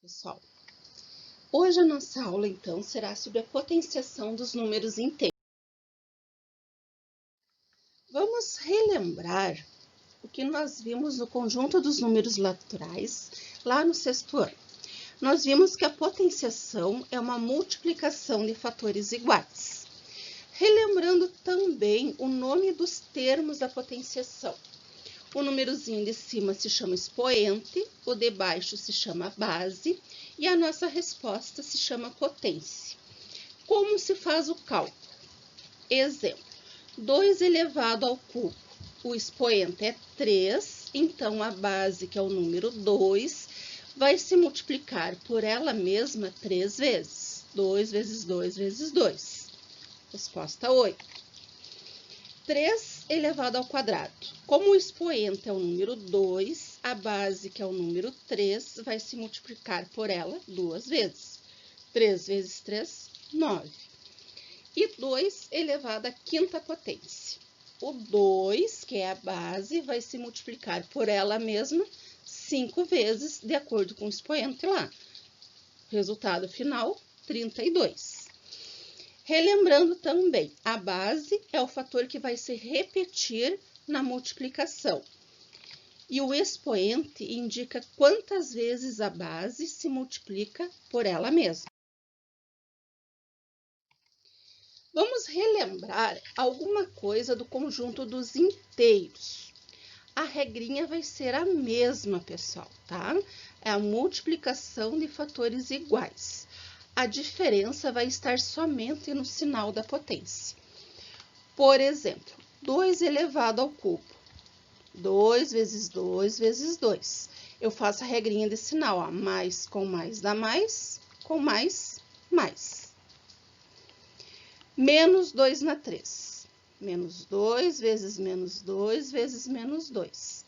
Pessoal, hoje a nossa aula, então, será sobre a potenciação dos números inteiros. Vamos relembrar o que nós vimos no conjunto dos números naturais, lá no sexto ano. Nós vimos que a potenciação é uma multiplicação de fatores iguais. Relembrando também o nome dos termos da potenciação. O númerozinho de cima se chama expoente, o de baixo se chama base e a nossa resposta se chama potência. Como se faz o cálculo? Exemplo, 2 elevado ao cubo. O expoente é 3, então a base, que é o número 2, vai se multiplicar por ela mesma 3 vezes. 2 vezes 2 vezes 2. Resposta 8. 3 elevado ao quadrado. Como o expoente é o número 2, a base, que é o número 3, vai se multiplicar por ela 2 vezes. 3 vezes 3, 9. E 2 elevado à quinta potência. O 2, que é a base, vai se multiplicar por ela mesma 5 vezes, de acordo com o expoente lá. Resultado final, 32. Relembrando também, a base é o fator que vai se repetir na multiplicação. E o expoente indica quantas vezes a base se multiplica por ela mesma. Vamos relembrar alguma coisa do conjunto dos inteiros. A regrinha vai ser a mesma, pessoal, tá? É a multiplicação de fatores iguais. A diferença vai estar somente no sinal da potência. Por exemplo, 2 elevado ao cubo. 2 vezes 2 vezes 2. Eu faço a regrinha de sinal, ó, mais com mais dá mais, com mais, mais. Menos 2 na 3. Menos 2 vezes menos 2 vezes menos 2.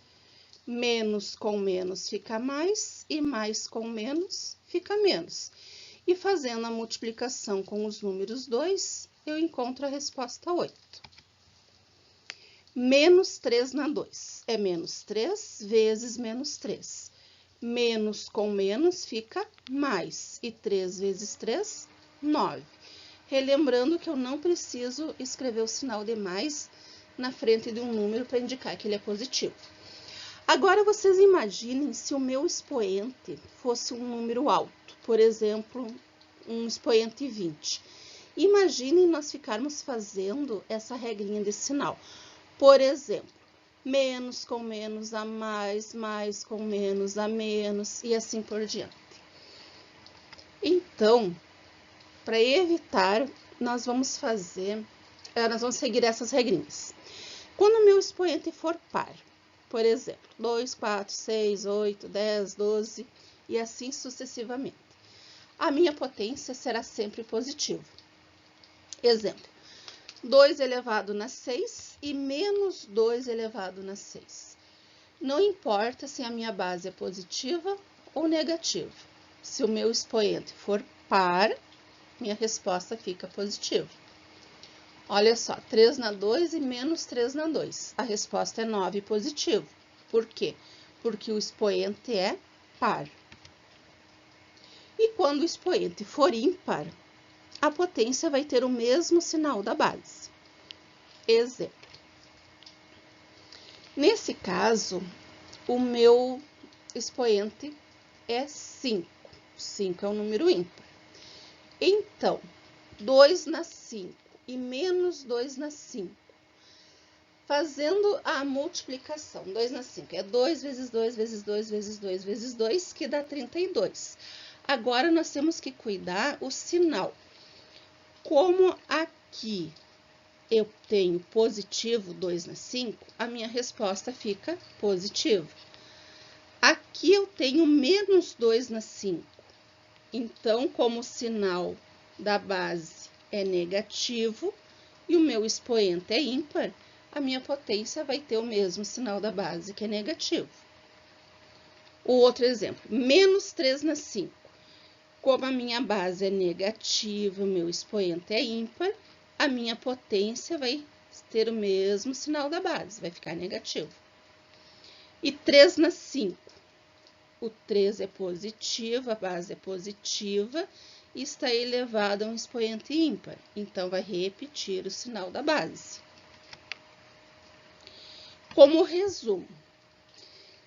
Menos com menos fica mais e mais com menos fica menos. E fazendo a multiplicação com os números 2, eu encontro a resposta 8. Menos 3 na 2 é menos 3 vezes menos 3. Menos com menos fica mais. E 3 vezes 3, 9. Relembrando que eu não preciso escrever o sinal de mais na frente de um número para indicar que ele é positivo. Agora, vocês imaginem se o meu expoente fosse um número alto, por exemplo, um expoente 20. Imaginem nós ficarmos fazendo essa regrinha de sinal. Por exemplo, menos com menos a mais, mais com menos a menos e assim por diante. Então, para evitar, nós vamos seguir essas regrinhas. Quando o meu expoente for par, por exemplo, 2, 4, 6, 8, 10, 12 e assim sucessivamente, a minha potência será sempre positiva. Exemplo, 2 elevado na 6 e menos 2 elevado na 6. Não importa se a minha base é positiva ou negativa. Se o meu expoente for par, minha resposta fica positiva. Olha só, 3 na 2 e menos 3 na 2. A resposta é 9 positivo. Por quê? Porque o expoente é par. E quando o expoente for ímpar, a potência vai ter o mesmo sinal da base. Exemplo. Nesse caso, o meu expoente é 5. 5 é um número ímpar. Então, 2 na 5 e menos 2 na 5. Fazendo a multiplicação, 2 na 5 é 2 vezes 2 vezes 2 vezes 2 vezes 2, que dá 32. Agora, nós temos que cuidar o sinal. Como aqui eu tenho positivo 2 na 5, a minha resposta fica positiva. Aqui eu tenho menos 2 na 5. Então, como o sinal da base é negativo e o meu expoente é ímpar, a minha potência vai ter o mesmo sinal da base, que é negativo. O outro exemplo, menos 3 na 5. Como a minha base é negativa, o meu expoente é ímpar, a minha potência vai ter o mesmo sinal da base, vai ficar negativo. E 3 na 5. O 3 é positivo, a base é positiva e está elevado a um expoente ímpar. Então, vai repetir o sinal da base. Como resumo,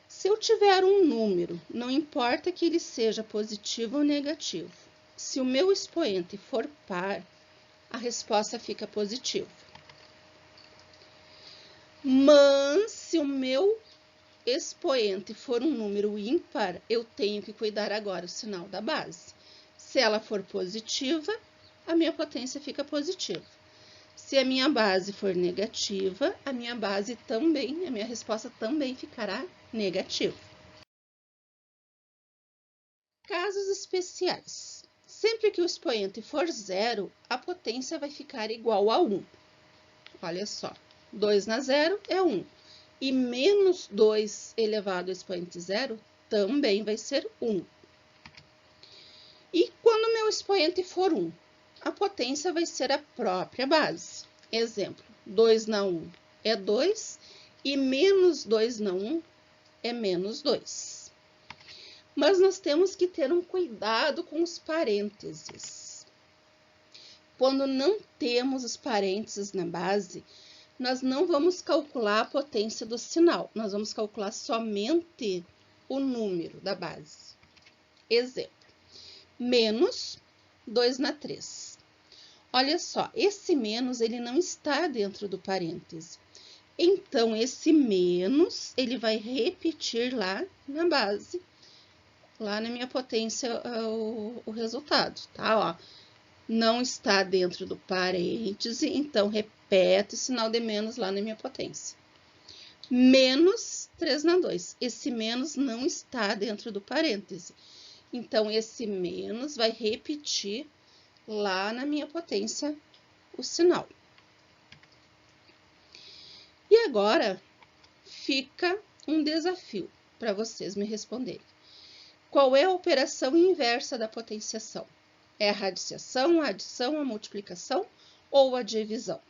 se eu tiver um número, não importa que ele seja positivo ou negativo, se o meu expoente for par, a resposta fica positiva. Mas se o meu expoente for um número ímpar, eu tenho que cuidar agora do sinal da base. Se ela for positiva, a minha potência fica positiva. Se a minha base for negativa, a minha resposta também ficará negativa. Casos especiais. Sempre que o expoente for zero, a potência vai ficar igual a 1. Olha só, 2 na zero é 1. E menos 2 elevado ao expoente zero também vai ser 1. E quando meu expoente for 1, a potência vai ser a própria base. Exemplo, 2 na 1 é 2 e menos 2 na 1 é menos 2. Mas nós temos que ter um cuidado com os parênteses. Quando não temos os parênteses na base, nós não vamos calcular a potência do sinal, nós vamos calcular somente o número da base. Exemplo, menos 2 na 3. Olha só, esse menos ele não está dentro do parêntese. Então, esse menos, ele vai repetir lá na base, lá na minha potência, o resultado, tá? Ó, não está dentro do parêntese, então repete o sinal de menos lá na minha potência. Menos 3 na 2. Esse menos não está dentro do parêntese. Então, esse menos vai repetir lá na minha potência o sinal. E agora, fica um desafio para vocês me responderem. Qual é a operação inversa da potenciação? É a radiciação, a adição, a multiplicação ou a divisão?